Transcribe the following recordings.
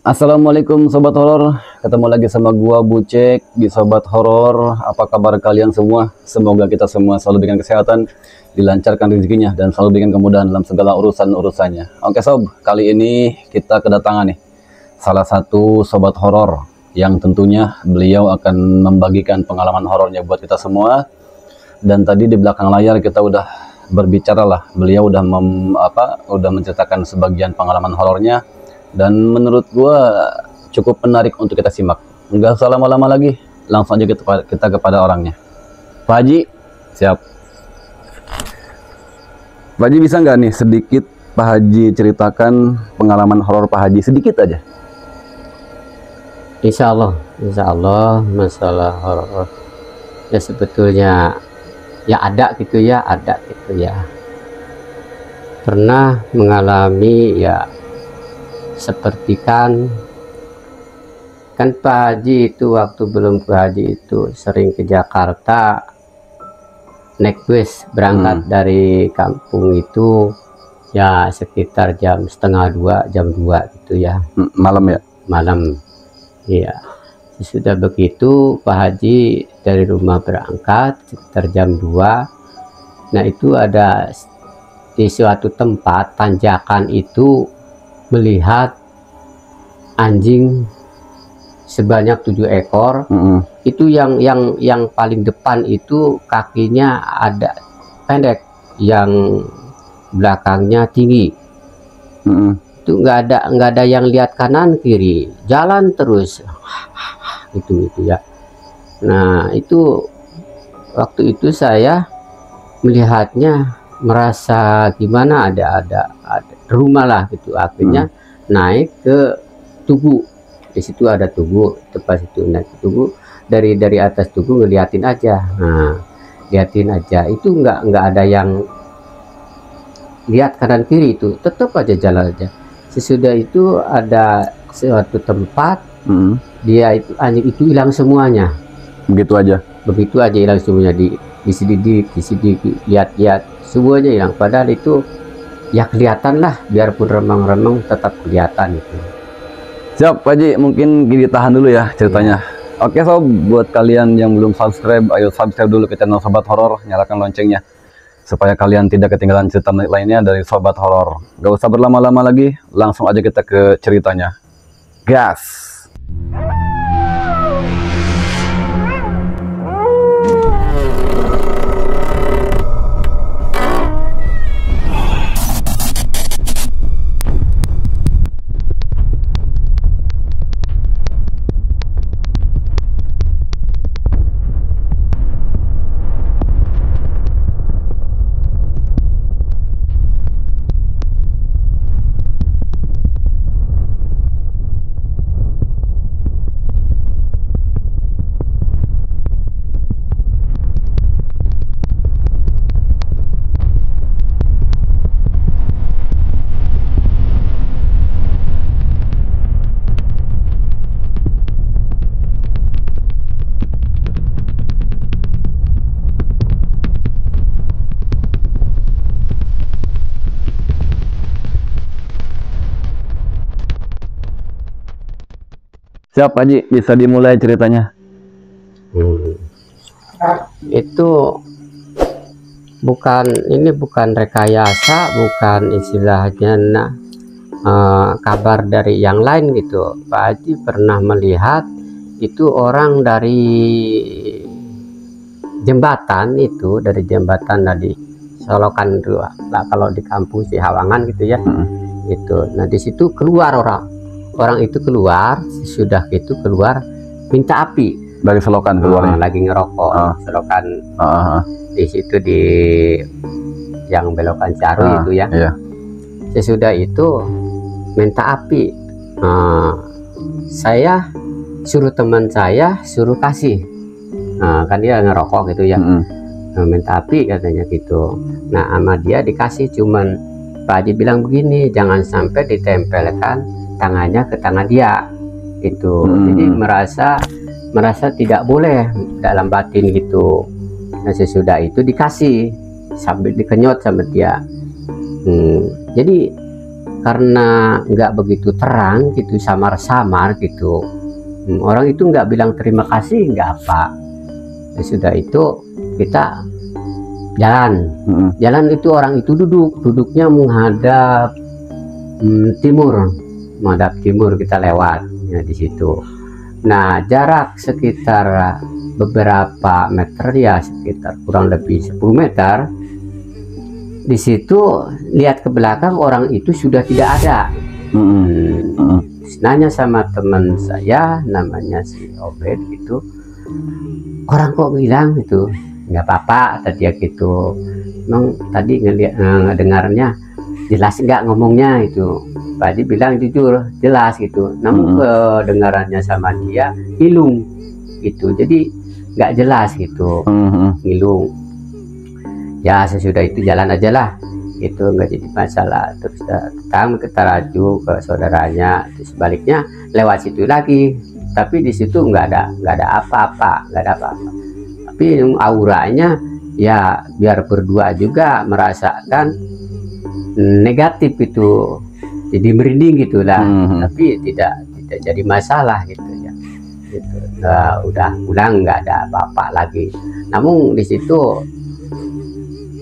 Assalamualaikum sobat horor, ketemu lagi sama gua Bucek di Sobat Horor. Apa kabar kalian semua? Semoga kita semua selalu diberikan kesehatan, dilancarkan rezekinya, dan selalu diberikan kemudahan dalam segala urusan-urusannya. Oke sob, kali ini kita kedatangan nih salah satu sobat horor yang tentunya beliau akan membagikan pengalaman horornya buat kita semua. Dan tadi di belakang layar kita udah berbicara lah, beliau udah menceritakan sebagian pengalaman horornya. Dan menurut gua cukup menarik untuk kita simak. Enggak usah lama-lama lagi, langsung aja kita kepada orangnya. Pak Haji, siap. Pak Haji bisa nggak nih sedikit Pak Haji ceritakan pengalaman horor Pak Haji sedikit aja? Insya Allah masalah horor ya sebetulnya ya ada gitu ya, pernah mengalami ya. Seperti kan Pak Haji itu waktu belum ke Haji itu sering ke Jakarta naik bus berangkat dari kampung itu ya sekitar jam setengah 2, jam 2 gitu ya, malam ya, malam iya. Sudah begitu Pak Haji dari rumah berangkat sekitar jam 2. Nah itu ada di suatu tempat tanjakan itu melihat anjing sebanyak 7 ekor. Itu yang paling depan itu kakinya ada pendek, yang belakangnya tinggi. Itu nggak ada yang lihat kanan kiri, jalan terus itu ya. Nah itu waktu itu saya melihatnya merasa gimana, ada rumah lah gitu, akhirnya naik ke tugu. Di situ ada tugu, tempat situ naik ke tugu, dari atas tugu ngeliatin aja. Nah liatin aja itu nggak ada yang lihat kanan kiri, itu tetap aja jalan aja. Sesudah itu ada suatu tempat dia itu anjing itu hilang semuanya, begitu aja hilang semuanya, disidik lihat semuanya hilang, padahal itu ya kelihatan lah, biarpun remang-remang tetap kelihatan itu. Siap Pak Haji, mungkin gini tahan dulu ya ceritanya. Oke sob, buat kalian yang belum subscribe, ayo subscribe dulu ke channel Sobat Horor, nyalakan loncengnya supaya kalian tidak ketinggalan cerita lainnya dari Sobat Horor. Gak usah berlama-lama lagi, langsung aja kita ke ceritanya. Gas. Siap Pak Haji, bisa dimulai ceritanya. Itu bukan rekayasa, bukan istilahnya kabar dari yang lain gitu. Pak Haji pernah melihat itu orang dari jembatan itu, dari Solokan dua lah, kalau di kampung si Hawangan gitu ya. Itu nah di situ keluar orang itu keluar, sudah itu keluar minta api Dari selokan keluarnya. lagi ngerokok selokan di situ, di yang belokan Caru itu ya. Sesudah itu minta api, saya suruh teman saya suruh kasih, kan dia ngerokok gitu ya. Minta api katanya gitu. Nah sama dia dikasih, cuman Pak Haji bilang begini, jangan sampai ditempelkan tangannya ke tangan dia gitu. Jadi merasa tidak boleh dalam batin gitu. Nah sesudah itu dikasih sambil dikenyot sama dia. Jadi karena nggak begitu terang gitu, samar-samar gitu. Orang itu nggak bilang terima kasih, nggak apa. Ya sudah itu kita jalan. Jalan itu orang itu duduknya menghadap timur, menghadap timur, kita lewat ya di situ. Nah, jarak sekitar beberapa meter ya, sekitar kurang lebih 10 meter. Di situ lihat ke belakang, orang itu sudah tidak ada. Nanya sama teman saya namanya si Obed gitu, orang kok bilang gitu, nggak apa-apa tadi ya gitu. Emang tadi ngedengarnya jelas nggak ngomongnya itu. Pak Haji bilang jujur jelas gitu, namun kedengarannya sama dia hilung gitu, jadi nggak jelas gitu, hilung. Ya sesudah itu jalan aja lah, itu nggak jadi masalah. Terus datang kita raju ke saudaranya, terus sebaliknya lewat situ lagi, tapi di situ nggak ada apa-apa, tapi auranya ya biar berdua juga merasakan negatif itu, jadi merinding gitulah. Tapi tidak jadi masalah gitu ya, gitu. Udah pulang nggak ada apa-apa lagi. Namun di situ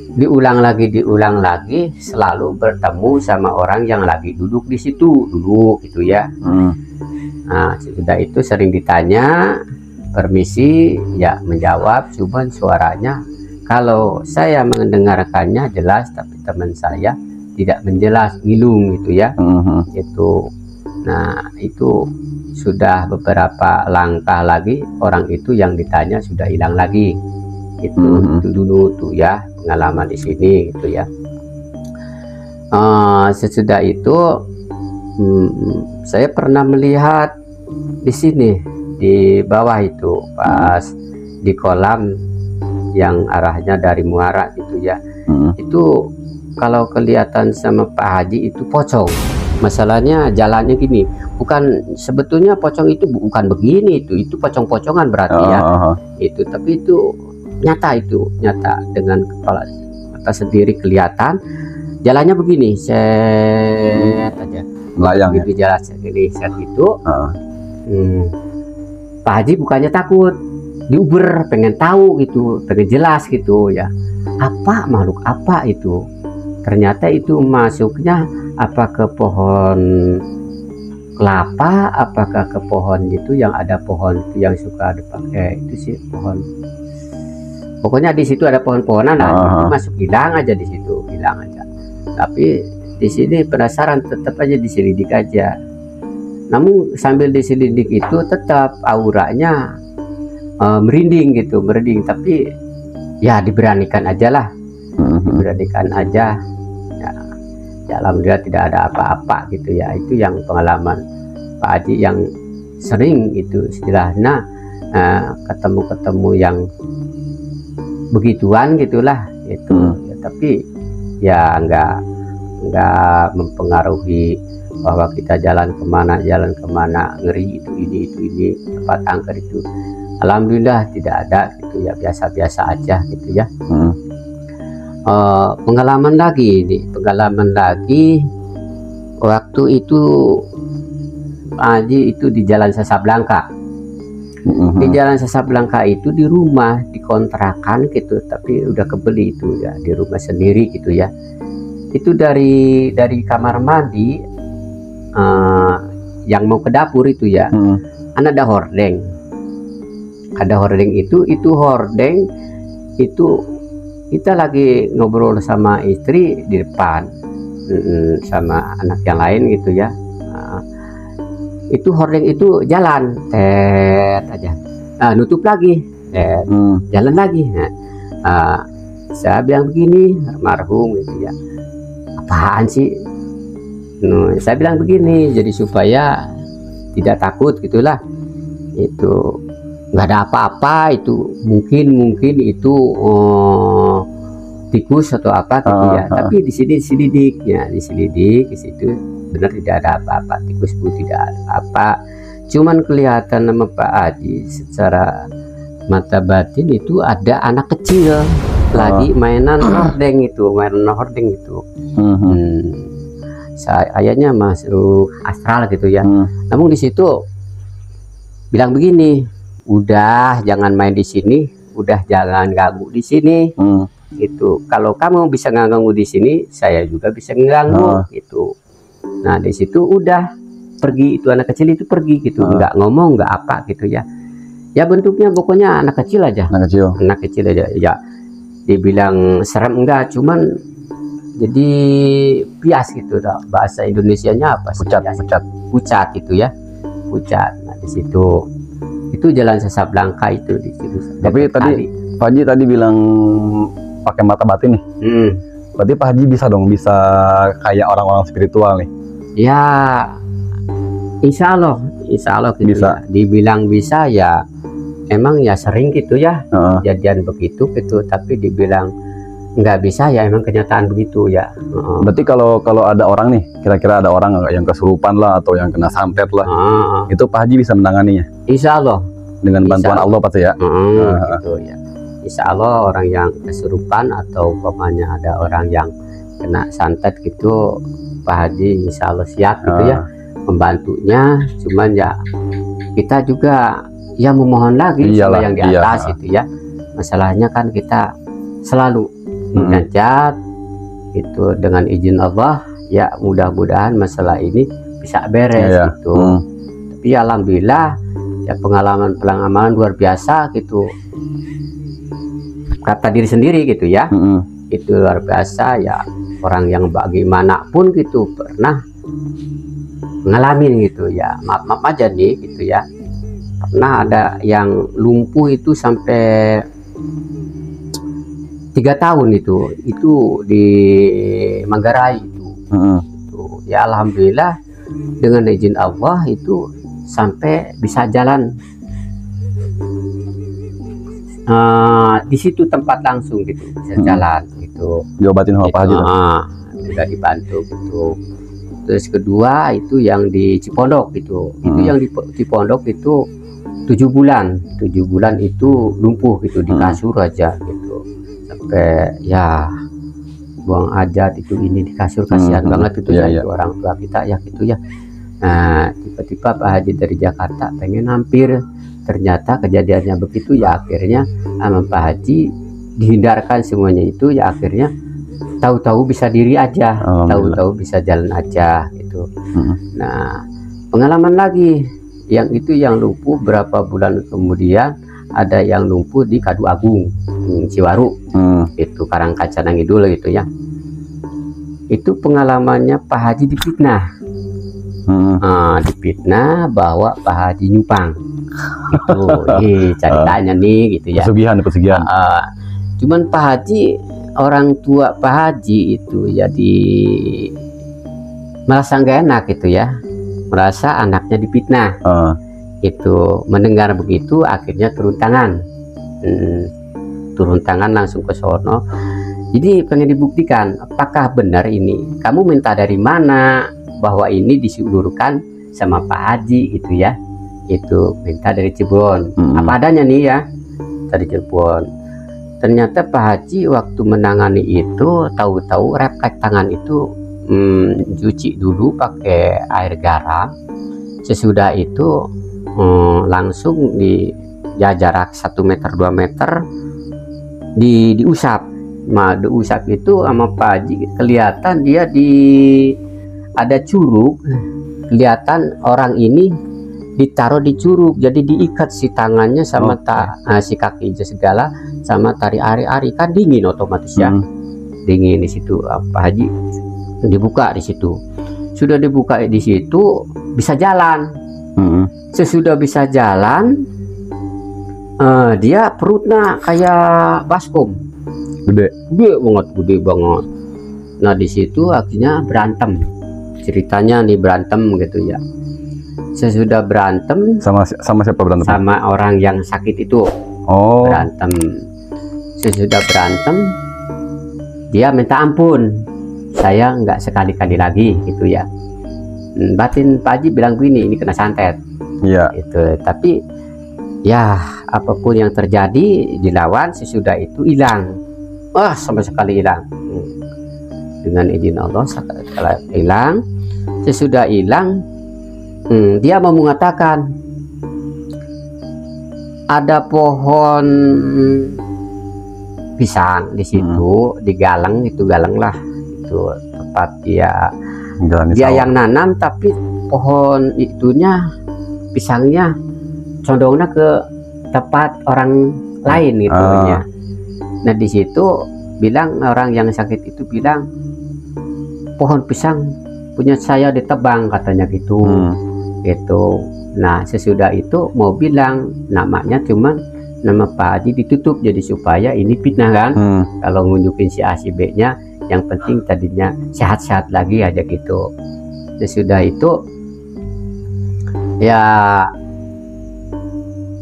diulang lagi selalu bertemu sama orang yang lagi duduk di situ gitu ya. Nah sudah itu sering ditanya permisi ya, menjawab, cuman suaranya kalau saya mendengarkannya jelas, tapi teman saya tidak menjelas, ngilung gitu ya. Itu. Nah itu sudah beberapa langkah lagi orang itu yang ditanya sudah hilang lagi. Itu dulu tuh ya pengalaman di sini gitu ya. Sesudah itu saya pernah melihat di sini di bawah itu pas di kolam yang arahnya dari muara gitu ya. Itu kalau kelihatan sama Pak Haji itu pocong. Masalahnya jalannya gini, bukan sebetulnya pocong itu bukan begini, itu pocong-pocongan berarti ya. Itu tapi itu nyata dengan kepala mata sendiri kelihatan jalannya begini, set aja melayang gitu ya? Jalan sendiri set itu. Pak Haji bukannya takut, diuber, pengen tahu gitu, pengen jelas gitu ya, apa makhluk apa itu. Ternyata itu masuknya apa ke pohon kelapa, apakah ke pohon itu yang ada pohon itu yang suka dipakai itu sih pohon. Pokoknya di situ ada pohon-pohonan, masuk hilang aja di situ, hilang aja. Tapi di sini penasaran, tetap aja diselidik aja. Namun sambil diselidik itu tetap auranya merinding gitu, merinding. Tapi ya diberanikan aja lah, diberanikan aja. Ya, alhamdulillah tidak ada apa-apa gitu ya. Itu yang pengalaman Pak Haji yang sering itu istilahnya ketemu yang begituan gitulah itu. Ya, tapi ya nggak mempengaruhi bahwa kita jalan kemana ngeri itu ini tempat angker itu. Alhamdulillah tidak ada gitu ya, biasa-biasa aja gitu ya. Pengalaman lagi waktu itu Haji itu di Jalan Sasablangka. Di Jalan Sasablangka itu di rumah dikontrakan gitu, tapi udah kebeli itu ya, di rumah sendiri gitu ya. Itu dari kamar mandi yang mau ke dapur itu ya, ada hordeng. Ada hordeng itu hordeng itu kita lagi ngobrol sama istri di depan sama anak yang lain gitu ya. Itu hordeng itu jalan tet aja, nutup lagi, jalan lagi. Saya bilang begini, almarhum gitu ya, apaan sih? Saya bilang begini, jadi supaya tidak takut gitulah. Itu nggak ada apa-apa, itu mungkin itu tikus atau apa gitu ya. Tapi di sini diselidik di situ benar tidak ada apa-apa, tikus pun tidak ada apa. Cuman kelihatan nama Pak Haji secara mata batin itu ada anak kecil lagi mainan hordeng itu. ayahnya masuk astral gitu ya. Hmm. Namun di situ bilang begini, udah jangan main di sini, udah jangan ganggu di sini. Gitu. Kalau kamu bisa nganggu di sini, saya juga bisa nganggu gitu. Nah di situ udah pergi, itu anak kecil itu pergi gitu, nggak ngomong nggak apa gitu ya. Ya bentuknya pokoknya anak kecil aja. Anak kecil aja ya. Dibilang serem enggak, cuman jadi bias gitu dah. Bahasa Indonesianya apa sih? Pucat gitu ya. Pucat. Nah di situ itu jalan Sasablangka itu di situ. Tapi tadi Pak Haji tadi bilang pakai mata batin nih. Berarti Pak Haji bisa dong, bisa kayak orang-orang spiritual nih. Ya insya Allah gitu bisa. Ya. Dibilang bisa ya emang ya sering gitu ya kejadian begitu gitu, tapi dibilang nggak bisa ya emang kenyataan begitu ya. Berarti kalau ada orang nih, kira-kira ada orang yang kesurupan lah atau yang kena santet lah, itu Pak Haji bisa menanganinya? Insya Allah dengan bantuan Allah pasti ya. Gitu ya. Insya Allah orang yang kesurupan atau umpamanya ada orang yang kena santet gitu, Pak Haji insya Allah siap gitu ya membantunya. Cuman ya kita juga ya memohon lagi sama yang di atas itu ya. Masalahnya kan kita selalu munajat itu dengan izin Allah ya, mudah-mudahan masalah ini bisa beres gitu. Tapi alhamdulillah ya pengalaman luar biasa gitu, kata diri sendiri gitu ya. Itu luar biasa ya, orang yang bagaimanapun gitu pernah ngalamin gitu ya. Maaf aja nih gitu ya, pernah ada yang lumpuh itu sampai 3 tahun itu di Manggarai itu. Ya alhamdulillah dengan izin Allah itu sampai bisa jalan di situ tempat langsung gitu, bisa jalan gitu. Diobatin sama Pak Haji udah dibantu gitu. Terus kedua itu yang di Cipondok gitu. Itu yang di Cipondok itu 7 bulan itu lumpuh gitu di kasur aja gitu, sampai ya buang hajat itu ini di kasur, kasihan banget itu ya. Itu orang tua kita ya gitu ya. Nah tiba-tiba Pak Haji dari Jakarta pengen hampir, ternyata kejadiannya begitu ya, akhirnya sama Pak Haji dihindarkan semuanya itu ya, akhirnya tahu-tahu bisa diri aja, tahu-tahu bisa jalan aja gitu. Nah pengalaman lagi yang itu yang lumpuh berapa bulan kemudian, ada yang lumpuh di Kadu Agung Ciwaru itu Karangkancana Ngidul gitu ya. Itu pengalamannya Pak Haji difitnah. Difitnah bahwa Pak Haji nyupang itu ceritanya nih gitu ya. Pesugihan. Cuman Pak Haji, orang tua Pak Haji itu jadi merasa nggak enak gitu ya, merasa anaknya difitnah. Itu mendengar begitu akhirnya turun tangan langsung ke sono. Jadi pengen dibuktikan apakah benar ini, kamu minta dari mana bahwa ini disulurkan sama Pak Haji gitu ya. Itu minta dari Cirebon, apa adanya nih ya, dari Cirebon. Ternyata Pak Haji waktu menangani itu tahu-tahu refleks tangan itu cuci dulu pakai air garam. Sesudah itu langsung di jarak 1 meter 2 meter diusap. Nah diusap itu sama Pak Haji kelihatan dia ada curug, kelihatan orang ini ditaruh di curug, jadi diikat si tangannya sama si kaki segala sama tari ari-ari, kan dingin otomatis ya. Dingin di situ. Pak Haji dibuka di situ, sudah dibuka di situ bisa jalan. Sesudah bisa jalan dia perutnya kayak baskom, gede banget. Nah di situ akhirnya berantem, ceritanya nih berantem gitu ya. Sesudah berantem sama siapa berantem? Sama orang yang sakit itu. Berantem. Sesudah berantem dia minta ampun, saya nggak sekali-kali lagi gitu ya. Batin Pak Haji bilang begini, ini kena santet. Itu tapi ya apapun yang terjadi dilawan, sesudah itu hilang. Sama sekali hilang. dengan izin Allah setelah hilang. Sesudah hilang, dia mau mengatakan ada pohon pisang di situ, digalang, itu galang lah, itu tempat dia yang nanam, tapi pohon itunya, pisangnya condongnya ke tempat orang lain gitu ya. Nah di situ bilang, orang yang sakit itu bilang, pohon pisang punya saya ditebang katanya gitu. Gitu. Nah sesudah itu mau bilang namanya, cuman nama Pak Haji ditutup, jadi supaya ini fitnah kan. Kalau nunjukin si A si B nya, yang penting tadinya sehat-sehat lagi aja gitu. Sesudah itu ya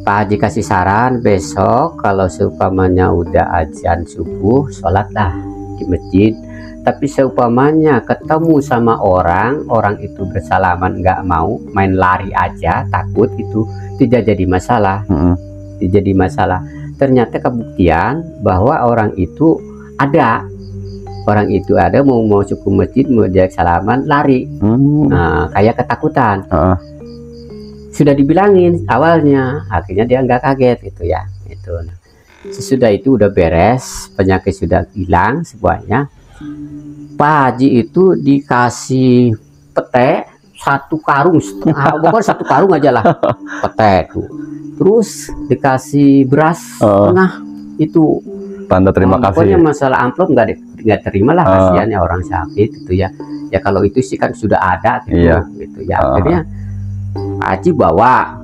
Pak Haji kasih saran, besok kalau seumpamanya udah azan subuh, sholatlah di masjid. Tapi seumpamanya ketemu sama orang itu bersalaman nggak mau, main lari aja, takut, itu tidak jadi masalah. Tidak jadi masalah. Ternyata kebuktian bahwa orang itu ada mau masuk ke masjid, mau dia salaman, lari. Nah, kayak ketakutan. Sudah dibilangin awalnya, akhirnya dia nggak kaget gitu ya. Itu. Sesudah itu udah beres, penyakit sudah hilang semuanya. Pak Haji itu dikasih pete 1 karung setengah, pokoknya 1 karung aja lah pete tuh. Terus dikasih beras setengah itu. Tanda terima kasih. Pokoknya masalah amplop nggak terima lah, kasihan ya orang sakit itu ya. Ya kalau itu sih kan sudah ada gitu, gitu ya. Akhirnya Pak Haji bawa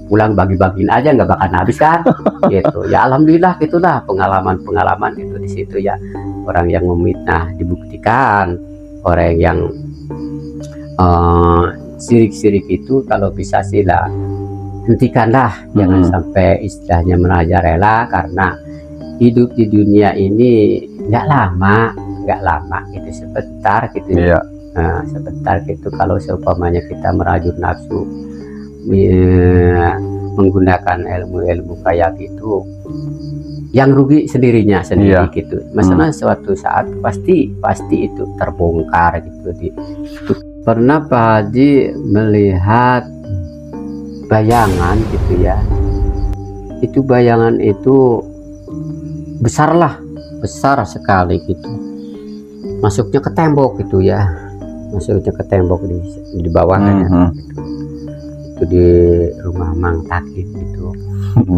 pulang, bagi-bagiin aja, nggak bakal habis kan. Gitu ya, alhamdulillah gitulah pengalaman itu di situ ya. Orang yang memfitnah dibuktikan, orang yang sirik-sirik itu kalau bisa sih lah hentikanlah, jangan sampai istilahnya merajalela, karena hidup di dunia ini nggak lama gitu, sebentar gitu. Nah, sebentar gitu. Kalau seumpamanya kita merajut nafsu menggunakan ilmu-ilmu kayak gitu, yang rugi sendiri gitu. Masalah suatu saat pasti itu terbongkar gitu. Pernah Pak Haji melihat bayangan gitu ya. Itu bayangan itu besar sekali gitu. Masuknya ke tembok gitu ya. Masuknya ke tembok di bawahnya. Itu di rumah Mang Takib gitu.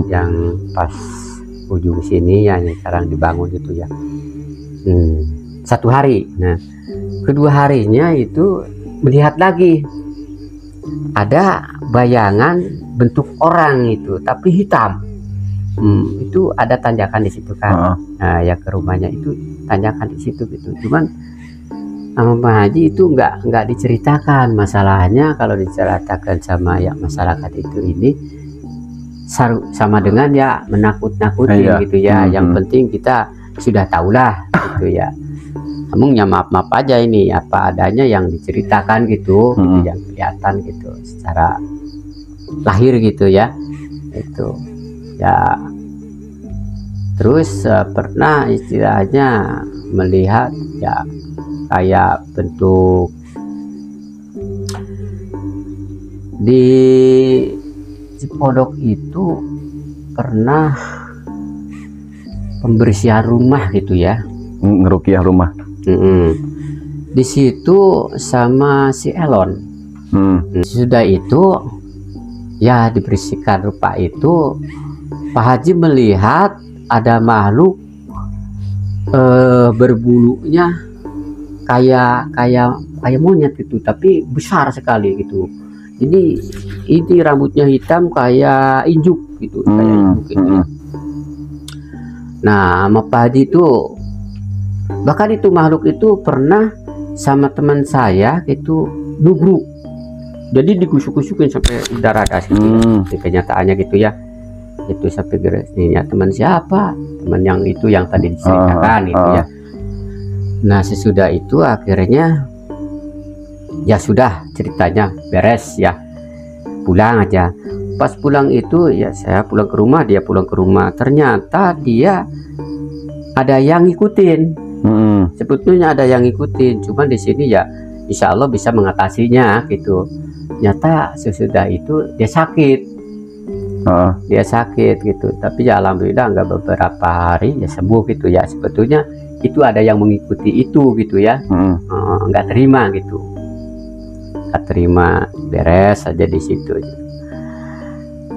Yang pas ujung sini ya, yang sekarang dibangun itu ya. 1 hari. Nah kedua harinya itu melihat lagi ada bayangan bentuk orang itu, tapi hitam. Itu ada tanjakan di situ kan. Nah ya ke rumahnya itu tanjakan di situ gitu. Cuman sama Pak Haji itu nggak diceritakan masalahnya. Kalau diceritakan sama ya masyarakat itu ini sama dengan ya menakut-nakutin gitu ya. Yang penting kita sudah tahulah gitu ya. Namun ya maaf aja, ini apa adanya yang diceritakan gitu, gitu yang kelihatan gitu secara lahir gitu ya. Itu ya. Terus pernah istilahnya melihat ya kayak bentuk di Cipodok itu, pernah pembersihan rumah gitu ya, ngerukiah rumah. Di situ sama si Elon. Sudah itu ya dibersihkan rupa itu, Pak Haji melihat ada makhluk berbulunya kayak monyet gitu, tapi besar sekali gitu. Jadi ini rambutnya hitam kayak injuk gitu, kayak injuk gitu. Nah sama Pak Haji itu, bahkan itu makhluk itu pernah sama teman saya itu nubruk, jadi digusuk-gusukin sampai darah gitu ya. Kenyataannya gitu ya, itu sampai geresnya teman siapa, teman yang itu yang tadi diceritakan itu ya. Nah sesudah itu akhirnya ya sudah, ceritanya beres ya, pulang aja. Pas pulang itu ya saya pulang ke rumah, dia pulang ke rumah. Ternyata dia ada yang ngikutin Sebetulnya ada yang ngikutin, cuman di sini ya insya Allah bisa mengatasinya gitu. Nyata sesudah itu dia sakit, dia sakit gitu. Tapi ya alhamdulillah nggak beberapa hari ya sembuh gitu ya. Sebetulnya itu ada yang mengikuti itu gitu ya, nggak terima gitu, nggak terima, beres saja di situ.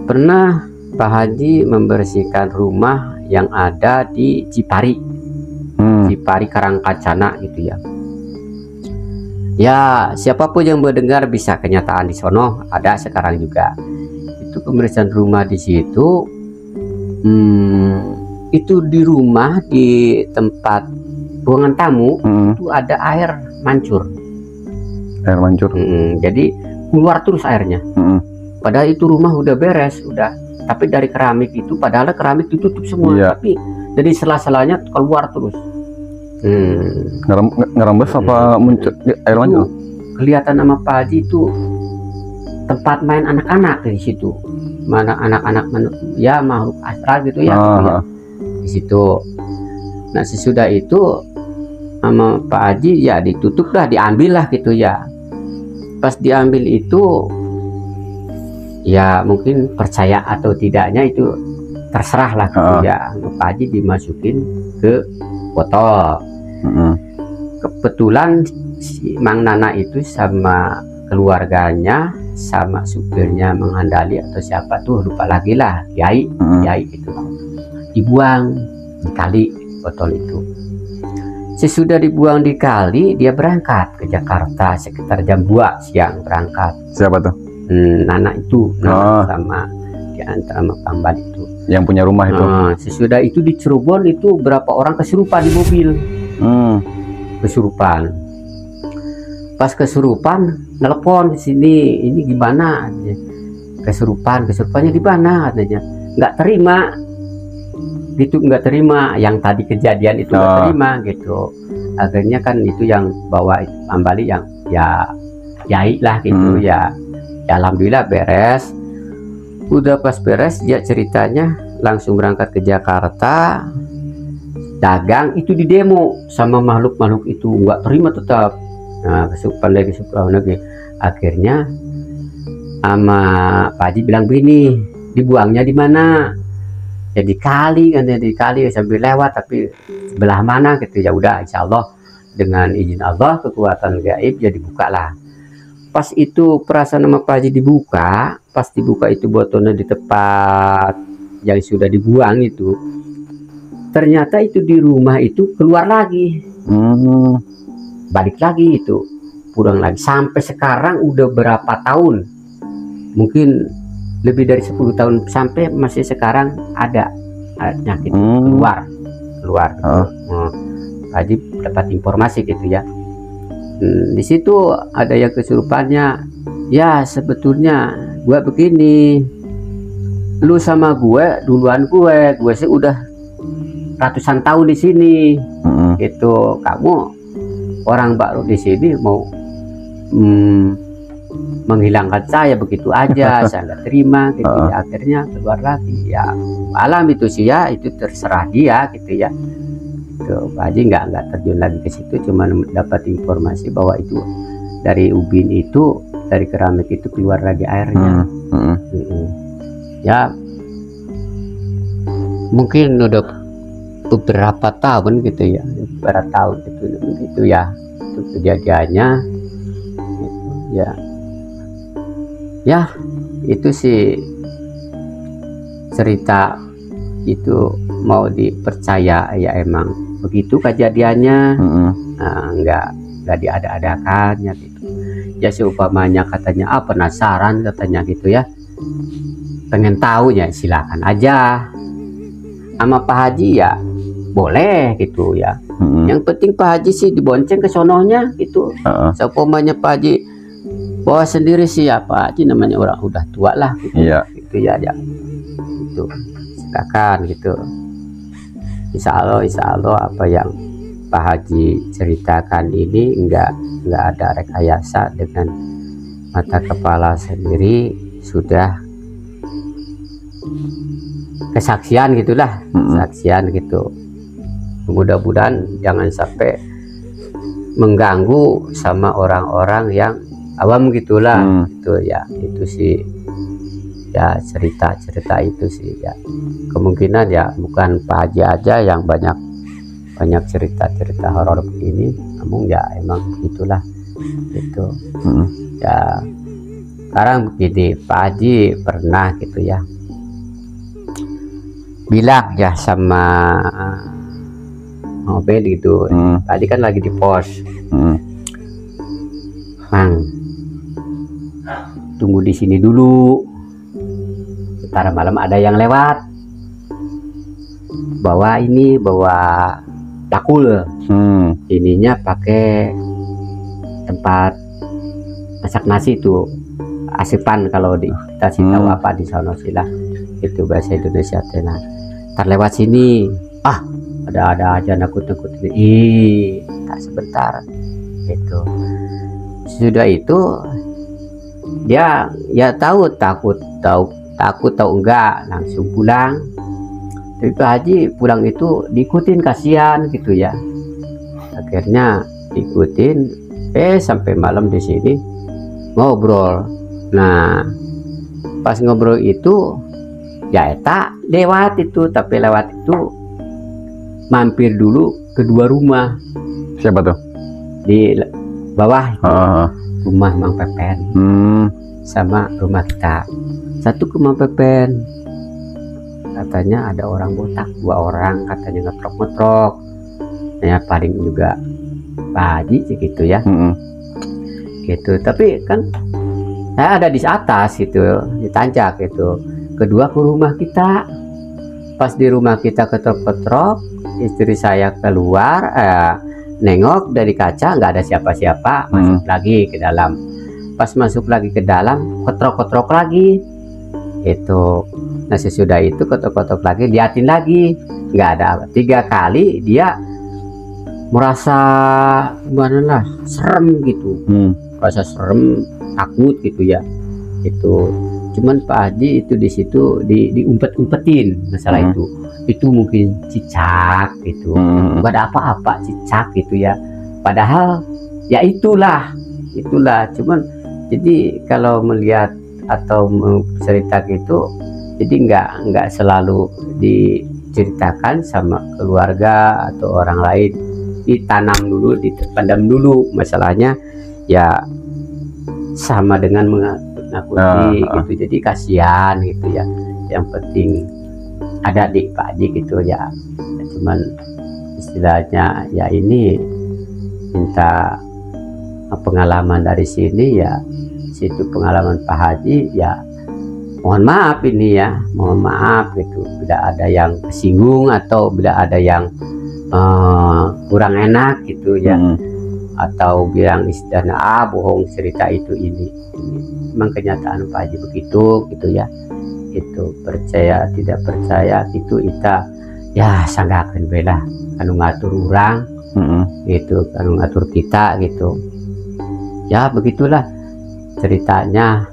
Pernah Pak Haji membersihkan rumah yang ada di Cipari, Cipari Karangkacana gitu ya. Ya siapapun yang mendengar bisa kenyataan di sono ada sekarang juga. Itu pembersihan rumah di situ. Itu di rumah, di tempat ruangan tamu itu ada air mancur. Air mancur. Jadi keluar terus airnya. Padahal itu rumah udah beres, udah. Tapi dari keramik itu, padahal keramik ditutup semua. Tapi dari sela-selanya keluar terus. Ngerembes apa muncul air mancur? Kelihatan sama Pak Haji itu tempat main anak-anak di situ. Mana anak-anak ya makhluk astral gitu ya. Gitu ya. Di situ. Nah sesudah itu sama Pak Haji ya ditutup lah, diambil lah gitu ya. Pas diambil itu ya mungkin percaya atau tidaknya itu terserah lah gitu ya. Pak Haji dimasukin ke botol. Kebetulan si Mang Nana itu sama keluarganya sama supirnya mengandali atau siapa tuh lupa lagi lah, kiai gitu, dibuang di kali botol itu. Sesudah dibuang di kali, dia berangkat ke Jakarta sekitar jam 2 siang berangkat. Siapa tuh? Nana itu, Nana sama di antara Pambal itu. Yang punya rumah itu. Sesudah itu di Cirebon itu berapa orang kesurupan di mobil. Kesurupan. Pas kesurupan, nelpon di sini, ini gimana? Kesurupannya di mana? Katanya nggak terima. Gitu nggak terima, yang tadi kejadian itu nggak terima gitu. Akhirnya kan itu yang bawa Ambali yang ya kiai lah gitu ya. Alhamdulillah beres. Udah pas beres dia ceritanya langsung berangkat ke Jakarta, dagang itu di demo sama makhluk-makhluk itu, nggak terima tetap. Nah kesurupan lagi. Akhirnya sama Pak Haji bilang begini, dibuangnya di mana? Ya di kali kan, di kali sambil lewat, tapi sebelah mana gitu. Ya udah insya Allah dengan izin Allah kekuatan gaib ya dibuka lah. Pas itu perasaan sama Pak Haji dibuka, pas dibuka itu botolnya di tempat yang sudah dibuang itu, ternyata itu di rumah itu keluar lagi, balik lagi itu, pulang lagi. Sampai sekarang udah berapa tahun, mungkin lebih dari 10 tahun, sampai masih sekarang ada penyakit keluar gitu. Haji dapat informasi gitu ya. Di situ ada yang kesurupannya. Ya sebetulnya gue begini, lu sama gue duluan, gue sih udah ratusan tahun di sini gitu. Kamu orang baru di sini mau menghilangkan saya begitu aja, saya nggak terima gitu ya. Akhirnya keluar lagi ya, alam itu sih ya, itu terserah dia gitu ya. Pak Haji nggak terjun lagi ke situ, cuma dapat informasi bahwa itu dari ubin itu, dari keramik itu keluar lagi airnya. Ya mungkin udah beberapa tahun gitu ya, beberapa tahun itu ya, itu kejadiannya gitu, ya itu sih cerita itu. Mau dipercaya ya emang begitu kejadiannya, nggak diada-adakan ya gitu ya. Seumpamanya katanya penasaran katanya gitu ya, pengen tahu ya silakan aja sama Pak Haji ya, boleh gitu ya. Yang penting Pak Haji sih dibonceng ke sononya gitu. Seumpamanya Pak Haji bawa sendiri sih ya, Pak Haji namanya orang udah tua lah gitu, gitu ya itu silakan gitu. Insya Allah apa yang Pak Haji ceritakan ini enggak ada rekayasa, dengan mata kepala sendiri sudah kesaksian gitulah, kesaksian gitu. mudah-mudahan jangan sampai mengganggu sama orang-orang yang awam gitulah. Itu ya, itu sih ya, cerita itu sih ya. Kemungkinan ya bukan Pak Haji aja yang banyak cerita horor begini, namun ya emang itulah itu. Ya sekarang begini, Pak Haji pernah gitu ya bilang ya sama Obed gitu. Tadi kan lagi di pos, Mang, tunggu di sini dulu, ntar malam ada yang lewat bawa bakul, ininya pakai tempat masak nasi tuh, asipan kalau kita sih tahu apa di sana sila, itu bahasa Indonesia tenan. Ntar lewat sini, ada aja nakut-nakut ini, tak sebentar itu. Sudah itu dia ya takut enggak, langsung pulang. Tapi Pak Haji pulang itu diikutin, kasihan gitu ya. Akhirnya diikutin, sampai malam di sini ngobrol. Nah pas ngobrol itu ya eta lewat itu, tapi lewat itu mampir dulu ke dua rumah. Siapa tuh? Di bawah rumah Mang Pepen sama rumah kita. Satu ke Mang Pepen, katanya ada orang botak, 2 orang katanya ngetrok-ngetrok. Ya paling juga Pak Haji sih gitu ya. Gitu. Tapi kan saya ada di atas gitu, di tanjak gitu. Kedua ke rumah kita. Pas di rumah kita ketrok-ketrok, istri saya keluar, nengok dari kaca nggak ada siapa-siapa, masuk lagi ke dalam. Pas masuk lagi ke dalam, ketrok-ketrok lagi. Itu. Nah sesudah itu ketok-ketok lagi, liatin lagi, nggak ada apa. 3 kali dia merasa gimana lah, serem gitu, merasa serem, takut gitu ya. Itu cuman Pak Haji itu di situ diumpet-umpetin masalah itu mungkin cicak gitu, nggak ada apa-apa, cicak gitu ya. Padahal ya itulah cuman jadi kalau melihat atau cerita gitu, jadi nggak selalu diceritakan sama keluarga atau orang lain, ditanam dulu, dipendam dulu masalahnya ya, sama dengan menakut-nakuti gitu. Jadi kasihan gitu ya. Yang penting ada di Pak Haji gitu ya. Cuman istilahnya ya ini minta pengalaman dari sini ya, situ pengalaman Pak Haji ya. Mohon maaf ini ya, mohon maaf gitu, bila ada yang tersinggung atau bila ada yang kurang enak gitu ya, atau bilang istilahnya bohong cerita itu ini. Memang kenyataan Pak Haji begitu gitu ya. Itu percaya tidak percaya itu kita ya sanggakeun bela anu ngatur urang gitu, anu ngatur kita gitu ya. Begitulah ceritanya,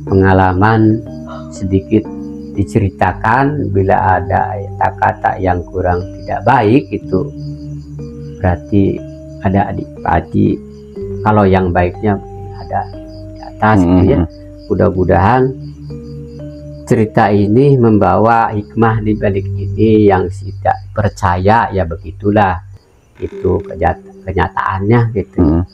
pengalaman sedikit diceritakan. Bila ada kata-kata yang kurang tidak baik itu berarti ada di Pak Haji. Kalau yang baiknya ada di atas gitu ya. Mudah-mudahan cerita ini membawa hikmah di balik ini. Yang tidak percaya ya begitulah, itu kenyataannya gitu.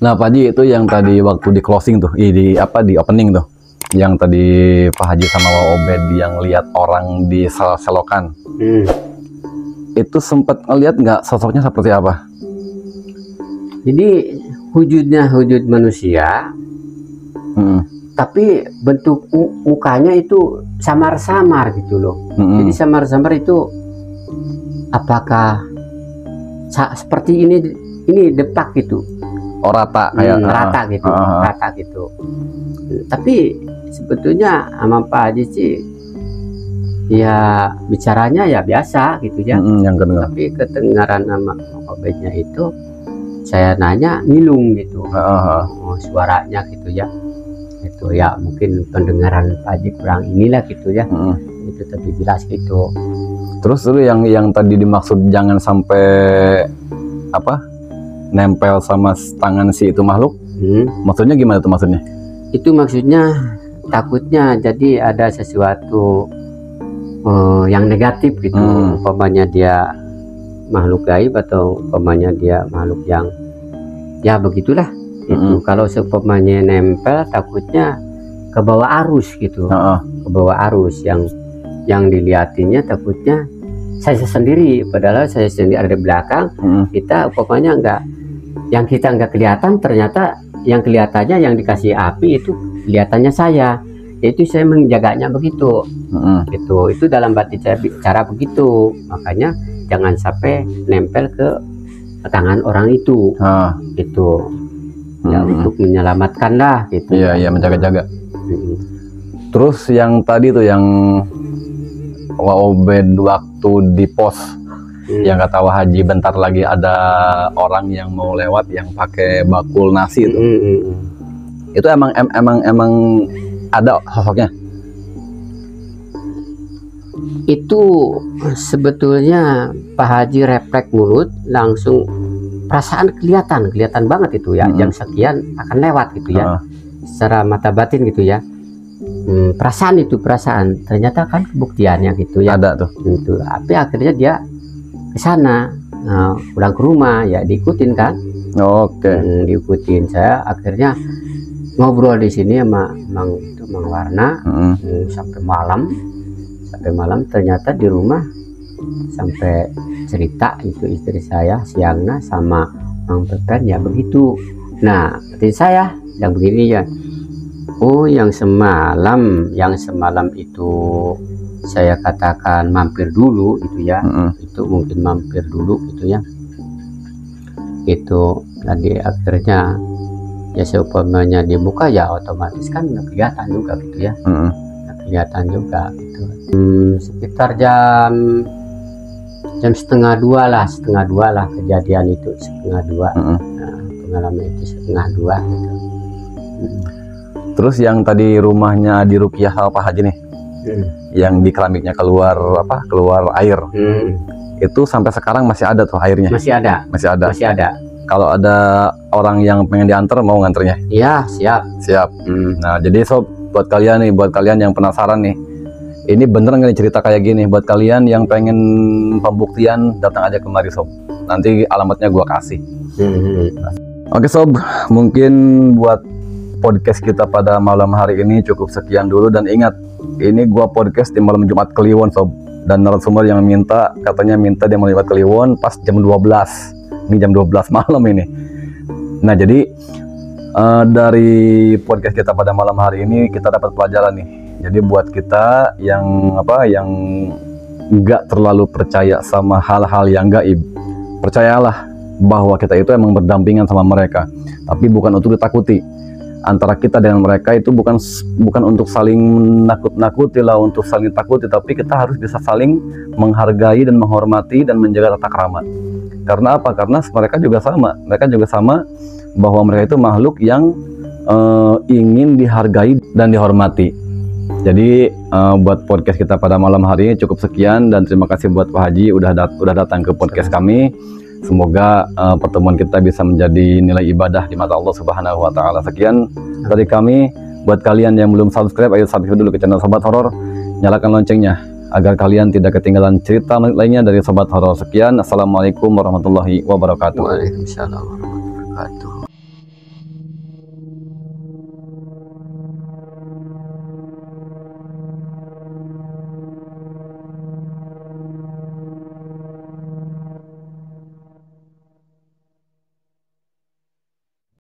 Nah Pak Haji, itu yang tadi waktu di closing tuh, di opening tuh, yang tadi Pak Haji sama Wak Obed yang lihat orang di selokan, itu sempat ngeliat nggak sosoknya seperti apa? Jadi wujud manusia, tapi bentuk mukanya itu samar-samar gitu loh. Jadi samar-samar itu apakah seperti ini depak gitu? Oh rata kayak rata gitu, rata gitu. Tapi sebetulnya sama Pak Haji sih ya bicaranya ya biasa gitu ya. Tapi kedengaran sama Obednya itu saya nanya ngilung gitu, suaranya gitu ya. Itu ya mungkin pendengaran Pak Haji kurang inilah gitu ya. Itu tapi jelas gitu. Terus dulu yang tadi dimaksud jangan sampai apa? Nempel sama tangan si itu makhluk. Maksudnya gimana tuh maksudnya? Itu maksudnya takutnya jadi ada sesuatu yang negatif gitu. Umpamanya dia makhluk gaib atau umpamanya dia makhluk yang ya begitulah itu. Kalau seumpamanya nempel takutnya ke bawah arus gitu. Ke bawah arus yang dilihatinnya takutnya saya sendiri, padahal saya sendiri ada di belakang. Kita umpamanya enggak, yang kita enggak kelihatan, ternyata yang kelihatannya yang dikasih api itu kelihatannya saya. Itu saya menjaganya begitu. Itu dalam batin cara begitu. Makanya jangan sampai nempel ke tangan orang itu. Gitu. Ya, untuk menyelamatkan lah gitu. Iya, menjaga-jaga. Terus yang tadi tuh yang Obed waktu di pos yang kata Wah Haji bentar lagi ada orang yang mau lewat yang pakai bakul nasi itu. Itu emang ada sosoknya. Itu sebetulnya Pak Haji refleks mulut langsung perasaan kelihatan banget itu ya. Jam sekian akan lewat gitu ya. Secara mata batin gitu ya. Perasaan ternyata kan kebuktiannya gitu ya. Ada tuh. Gitu. Tapi akhirnya dia ke sana, pulang ke rumah ya diikutin kan. Diikutin. Saya akhirnya ngobrol di sini sama Mang Warna sampai malam ternyata di rumah sampai cerita itu istri saya siangnya sama Mang Pepen ya begitu. Nah berarti saya yang begini ya. Oh yang semalam itu saya katakan mampir dulu gitu ya. Itu mungkin mampir dulu gitu ya. Itu tadi akhirnya ya seumpamanya di muka ya otomatis kan kelihatan juga gitu ya. Kelihatan juga gitu. Sekitar jam 1:30 lah kejadian itu 1:30. Pengalaman itu 1:30 gitu. Terus yang tadi rumahnya di Rukiah sama Pak Haji nih, yang di keramiknya keluar air, itu sampai sekarang masih ada tuh airnya? Masih ada. Kalau ada orang yang pengen diantar mau nganternya? Iya, siap. Nah, jadi sob, buat kalian yang penasaran nih, ini bener nggak nih cerita kayak gini? Buat kalian yang pengen pembuktian, datang aja kemari sob. Nanti alamatnya gua kasih. Oke sob, mungkin buat podcast kita pada malam hari ini cukup sekian dulu, dan ingat ini gua podcast di malam Jumat Kliwon sob, dan narasumber yang katanya minta dia mau lewat Kliwon pas jam 12. Ini jam 12 malam ini. Nah jadi dari podcast kita pada malam hari ini kita dapat pelajaran nih. Jadi buat kita yang nggak terlalu percaya sama hal-hal yang gaib, percayalah bahwa kita itu emang berdampingan sama mereka, tapi bukan untuk ditakuti. Antara kita dengan mereka itu bukan untuk saling nakut-nakuti lah, untuk saling takuti, tapi kita harus bisa saling menghargai dan menghormati dan menjaga tata krama. Karena apa? Karena mereka juga sama bahwa mereka itu makhluk yang ingin dihargai dan dihormati. Jadi buat podcast kita pada malam hari ini cukup sekian, dan terima kasih buat Pak Haji udah datang ke podcast kami. Semoga pertemuan kita bisa menjadi nilai ibadah di mata Allah Subhanahu wa Ta'ala. Sekian dari kami. Buat kalian yang belum subscribe, ayo subscribe dulu ke channel Sobat Horor, nyalakan loncengnya agar kalian tidak ketinggalan cerita lainnya dari Sobat Horor. Sekian, assalamualaikum warahmatullahi wabarakatuh. Waalaikumsalam warahmatullahi wabarakatuh.